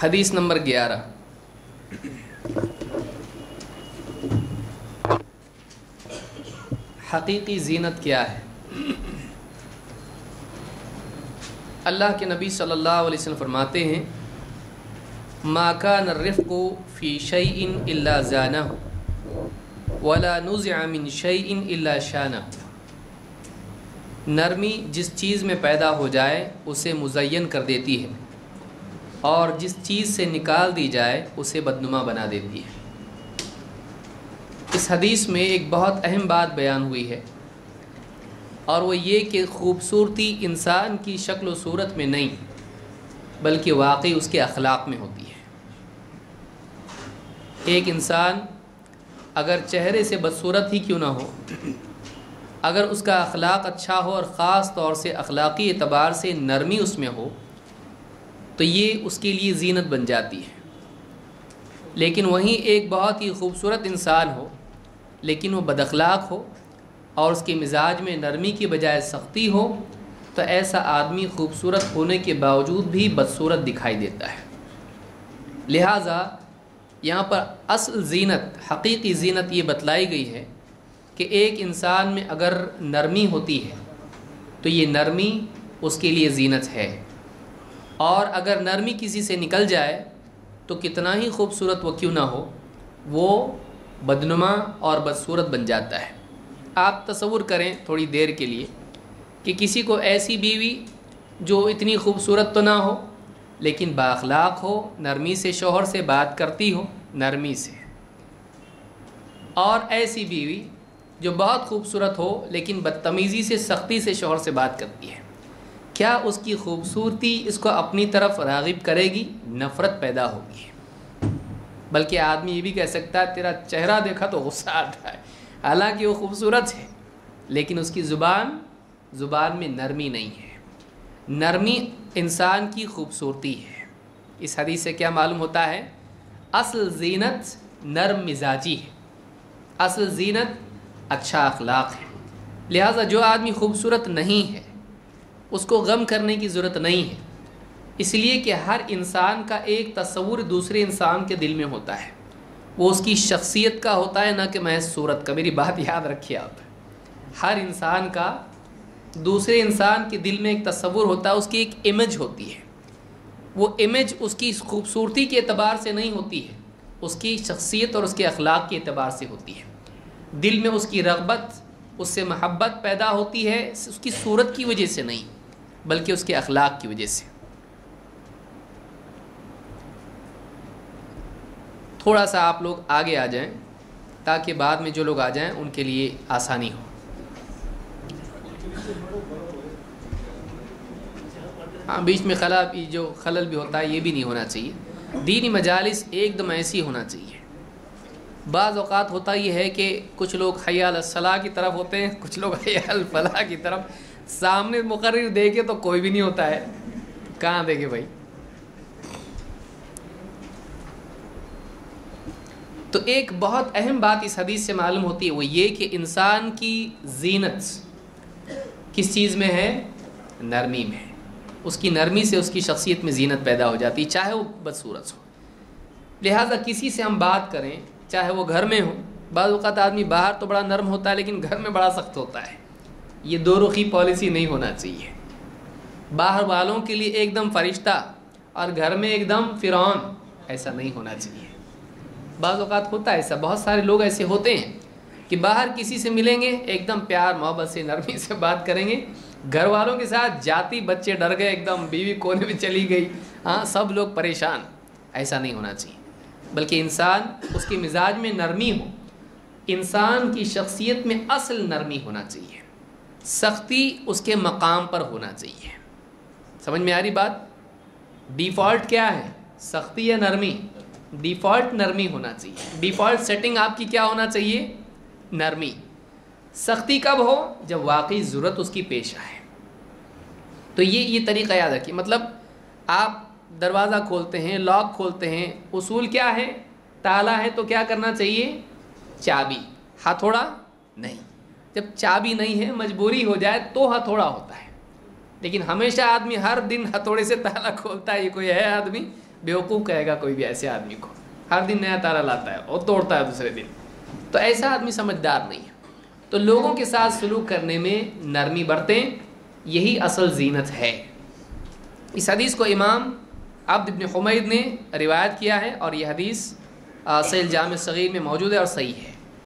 حدیث نمبر 11۔ حقیقی زینت کیا ہے؟ اللہ کے نبی صلی اللہ علیہ وسلم فرماتے ہیں ما کان الرفق فی شیء الا زانہ ولا نزع من شیء الا شانہ۔ نرمی جس چیز میں پیدا ہو جائے اسے مزین کر دیتی ہے، اور جس چیز سے نکال دی جائے اسے بدنما بنا دیتی ہے۔ اس حدیث میں ایک بہت اہم بات بیان ہوئی ہے، اور وہ یہ کہ خوبصورتی انسان کی شکل و صورت میں نہیں بلکہ واقعی اس کے اخلاق میں ہوتی ہے۔ ایک انسان اگر چہرے سے بدصورت ہی کیوں نہ ہو، اگر اس کا اخلاق اچھا ہو اور خاص طور سے اخلاقی اعتبار سے نرمی اس میں ہو تو یہ اس کے لیے زینت بن جاتی ہے۔ لیکن وہیں ایک بہت ہی خوبصورت انسان ہو لیکن وہ بد اخلاق ہو اور اس کے مزاج میں نرمی کی بجائے سختی ہو تو ایسا آدمی خوبصورت ہونے کے باوجود بھی بدصورت دکھائی دیتا ہے۔ لہٰذا یہاں پر اصل زینت، حقیقی زینت یہ بتلائی گئی ہے کہ ایک انسان میں اگر نرمی ہوتی ہے تو یہ نرمی اس کے لیے زینت ہے، اور اگر نرمی کسی سے نکل جائے تو کتنا ہی خوبصورت وہ کیوں نہ ہو وہ بدنما اور بدصورت بن جاتا ہے۔ آپ تصور کریں تھوڑی دیر کے لیے کہ کسی کو ایسی بیوی جو اتنی خوبصورت تو نہ ہو لیکن بااخلاق ہو، نرمی سے شوہر سے بات کرتی ہو، نرمی سے، اور ایسی بیوی جو بہت خوبصورت ہو لیکن بدتمیزی سے، سختی سے شوہر سے بات کرتی ہے، کیا اس کی خوبصورتی اس کو اپنی طرف راغب کرے گی؟ نفرت پیدا ہوگی۔ بلکہ آدمی یہ بھی کہہ سکتا ہے تیرا چہرہ دیکھا تو غصہ آتا ہے، حالانکہ وہ خوبصورت ہے لیکن اس کی زبان میں نرمی نہیں ہے۔ نرمی انسان کی خوبصورتی ہے۔ اس حدیث سے کیا معلوم ہوتا ہے؟ اصل زینت نرم مزاجی ہے، اصل زینت اچھا اخلاق ہے۔ لہٰذا جو آدمی خوبصورت نہیں ہے اس کو غم کرنے کی ضرورت نہیں ہے، اس لیے کہ ہر انسان کا ایک تصور دوسرے انسان کے دل میں ہوتا ہے، وہ اس کی شخصیت کا ہوتا ہے، نہ کہ محض صورت کا۔ میری بات یاد رکھیے آپ، ہر انسان کا دوسرے انسان کے دل میں ایک تصور ہوتا ہے، اس کی ایک امیج ہوتی ہے۔ وہ امیج اس کی خوبصورتی کے اعتبار سے نہیں ہوتی ہے، اس کی شخصیت اور اس کے اخلاق کے اعتبار سے ہوتی ہے۔ دل میں اس کی رغبت، اس سے محبت پیدا ہوتی ہے اس کی صورت کی وجہ سے نہیں بلکہ اس کے اخلاق کی وجہ سے۔ تھوڑا سا آپ لوگ آگے آ جائیں تاکہ بعد میں جو لوگ آ جائیں ان کے لیے آسانی ہو۔ ہاں، بیچ میں خلل بھی ہوتا ہے، یہ بھی نہیں ہونا چاہیے۔ دینی مجالس ایک دم ایسی ہونا چاہیے۔ بعض اوقات ہوتا یہ ہے کہ کچھ لوگ حی علی الصلاح کی طرف ہوتے ہیں، کچھ لوگ حی علی الفلاح کی طرف، سامنے مقرر دیکھے تو کوئی بھی نہیں ہوتا ہے، کہاں دیکھے بھائی؟ تو ایک بہت اہم بات اس حدیث سے معلوم ہوتی ہے، وہ یہ کہ انسان کی زینت کس چیز میں ہے؟ نرمی میں۔ اس کی نرمی سے اس کی شخصیت میں زینت پیدا ہو جاتی ہے، چاہے وہ بدصورت ہو۔ لہٰذا کسی سے ہم بات کریں چاہے وہ گھر میں ہو، بعض اوقات آدمی باہر تو بڑا نرم ہوتا ہے لیکن گھر میں بڑا سخت ہوتا ہے، یہ دو رخی پالیسی نہیں ہونا چاہیے۔ باہر والوں کے لیے ایک دم فرشتہ اور گھر میں ایک دم فرعون، ایسا نہیں ہونا چاہیے۔ بعض اوقات ہوتا ہے ایسا، بہت سارے لوگ ایسے ہوتے ہیں کہ باہر کسی سے ملیں گے ایک دم پیار محبت سے نرمی سے بات کریں گے، گھر والوں کے ساتھ جاتی بچے ڈر گئے، ایک دم بیوی کونے میں چلی گئی، ہاں سب لوگ پریشان۔ ایسا نہیں ہونا چاہیے، بلکہ انسان اس کے مزاج میں نرمی ہو، انسان کی شخصیت میں اصل نرمی ہونا چاہیے، سختی اس کے مقام پر ہونا چاہیے۔ سمجھ میں آ رہی بات؟ ڈیفالٹ کیا ہے؟ سختی یا نرمی؟ ڈیفالٹ نرمی ہونا چاہیے۔ ڈیفالٹ سیٹنگ آپ کی کیا ہونا چاہیے؟ نرمی۔ سختی کب ہو؟ جب واقعی ضرورت اس کی پیش آئے۔ تو یہ طریقہ یاد رکھیے۔ مطلب آپ دروازہ کھولتے ہیں، لاک کھولتے ہیں، اصول کیا ہے؟ تالا ہے تو کیا کرنا چاہیے؟ چابی، ہتھوڑا نہیں۔ جب چابی نہیں ہے، مجبوری ہو جائے تو ہتھوڑا ہوتا ہے، لیکن ہمیشہ آدمی ہر دن ہتھوڑے سے تالا کھولتا ہے، یہ کوئی ہے آدمی؟ بیوقوف کہے گا کوئی بھی ایسے آدمی کو، ہر دن نیا تارا لاتا ہے اور توڑتا ہے دوسرے دن، تو ایسا آدمی سمجھدار نہیں ہے۔ تو لوگوں کے ساتھ سلوک کرنے میں نرمی برتیں، یہی اصل زینت ہے۔ اس حدیث کو امام عبد بن حمید نے روایت کیا ہے، اور یہ حدیث صحیح الجامع الصغیر میں موجود ہے اور صحیح ہے۔